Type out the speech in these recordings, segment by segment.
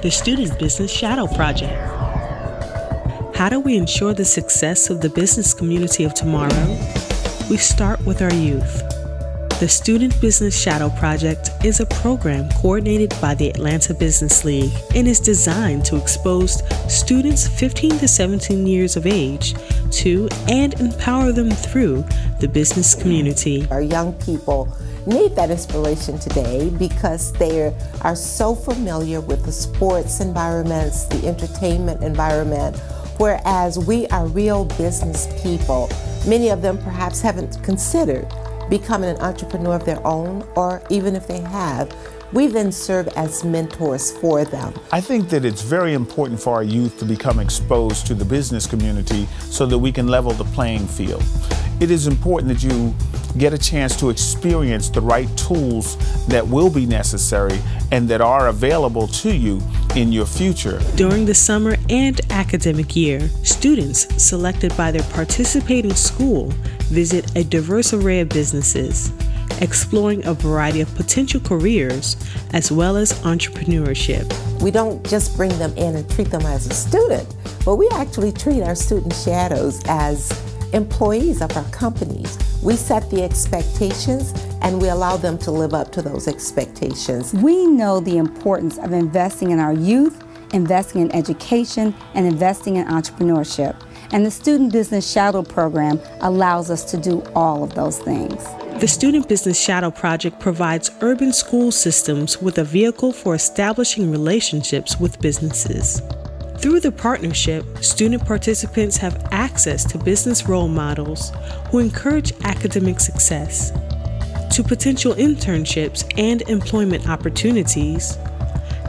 the Student Business Shadow Project. How do we ensure the success of the business community of tomorrow? We start with our youth. The Student Business Shadow Project is a program coordinated by the Atlanta Business League and is designed to expose students 15 to 17 years of age to and empower them through the business community. Our young people need that inspiration today because they are so familiar with the sports environments, the entertainment environment, whereas we are real business people. Many of them perhaps haven't considered becoming an entrepreneur of their own, or even if they have, we then serve as mentors for them. I think that it's very important for our youth to become exposed to the business community so that we can level the playing field. It is important that you get a chance to experience the right tools that will be necessary and that are available to you in your future. During the summer and academic year, students selected by their participating school visit a diverse array of businesses, exploring a variety of potential careers as well as entrepreneurship. We don't just bring them in and treat them as a student, but we actually treat our student shadows as employees of our companies. We set the expectations and we allow them to live up to those expectations. We know the importance of investing in our youth, investing in education, and investing in entrepreneurship. And the Student Business Shadow Program allows us to do all of those things. The Student Business Shadow Project provides urban school systems with a vehicle for establishing relationships with businesses. Through the partnership, student participants have access to business role models who encourage academic success, to potential internships and employment opportunities,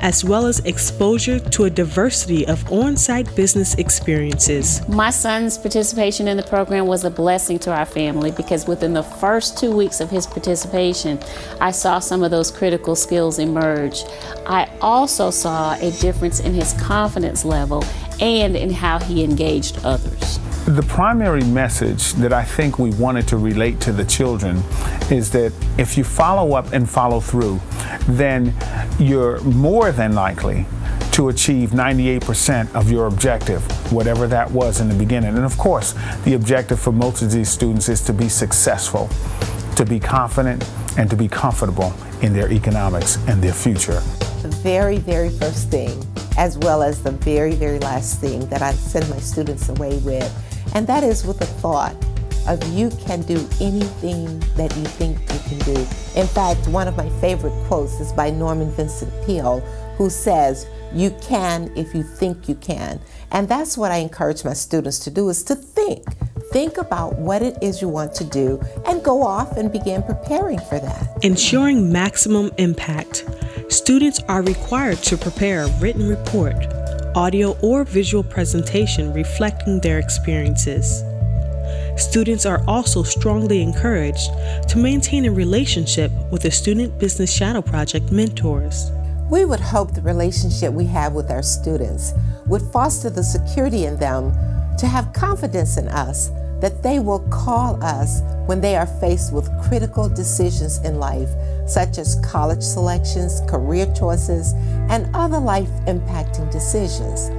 as well as exposure to a diversity of on-site business experiences. My son's participation in the program was a blessing to our family because within the first 2 weeks of his participation, I saw some of those critical skills emerge. I also saw a difference in his confidence level and in how he engaged others. The primary message that I think we wanted to relate to the children is that if you follow up and follow through, then you're more than likely to achieve 98% of your objective, whatever that was in the beginning. And of course, the objective for most of these students is to be successful, to be confident, and to be comfortable in their economics and their future. The very, very first thing, as well as the very, very last thing that I send my students away with, and that is with the thought of you can do anything that you think you can do. In fact, one of my favorite quotes is by Norman Vincent Peale, who says, "You can if you think you can." And that's what I encourage my students to do, is to think. Think about what it is you want to do and go off and begin preparing for that. Ensuring maximum impact, students are required to prepare a written report, audio or visual presentation reflecting their experiences. Students are also strongly encouraged to maintain a relationship with the Student Business Shadow Project mentors. We would hope the relationship we have with our students would foster the security in them to have confidence in us, that they will call us when they are faced with critical decisions in life, such as college selections, career choices, and other life-impacting decisions.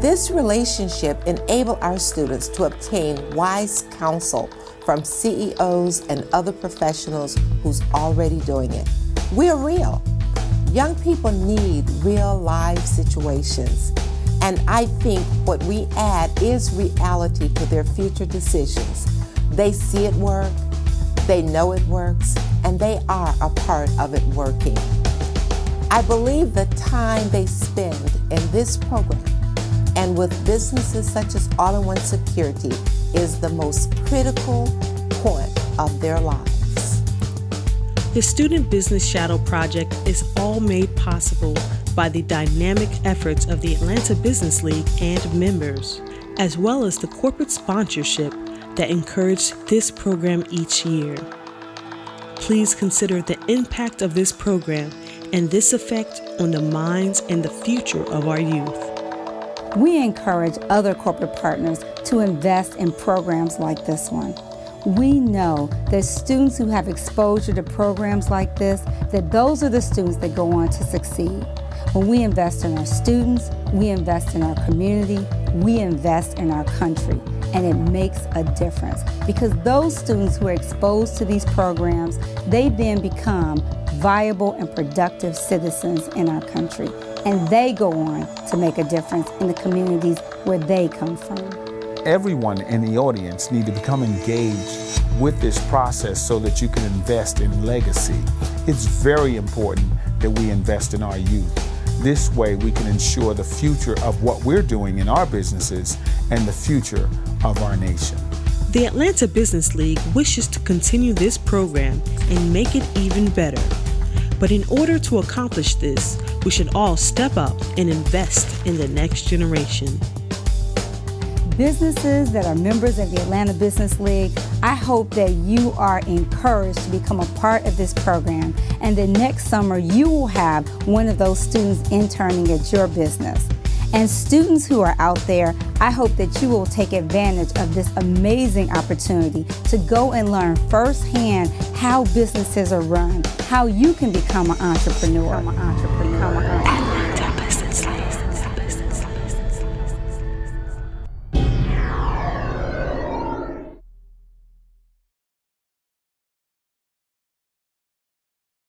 This relationship enables our students to obtain wise counsel from CEOs and other professionals who's already doing it. We are real. Young people need real life situations. And I think what we add is reality to their future decisions. They see it work, they know it works, and they are a part of it working. I believe the time they spend in this program and with businesses such as All-in-One Security is the most critical point of their lives. The Student Business Shadow Project is all made possible by the dynamic efforts of the Atlanta Business League and members, as well as the corporate sponsorship that encourage this program each year. Please consider the impact of this program and this effect on the minds and the future of our youth. We encourage other corporate partners to invest in programs like this one. We know that students who have exposure to programs like this, that those are the students that go on to succeed. When we invest in our students, we invest in our community, we invest in our country, and it makes a difference because those students who are exposed to these programs, they then become viable and productive citizens in our country, and they go on to make a difference in the communities where they come from. Everyone in the audience need to become engaged with this process so that you can invest in legacy. It's very important that we invest in our youth. This way we can ensure the future of what we're doing in our businesses and the future of our nation. The Atlanta Business League wishes to continue this program and make it even better. But in order to accomplish this, we should all step up and invest in the next generation. Businesses that are members of the Atlanta Business League, I hope that you are encouraged to become a part of this program and that next summer you will have one of those students interning at your business. And students who are out there, I hope that you will take advantage of this amazing opportunity to go and learn firsthand how businesses are run, how you can become an entrepreneur.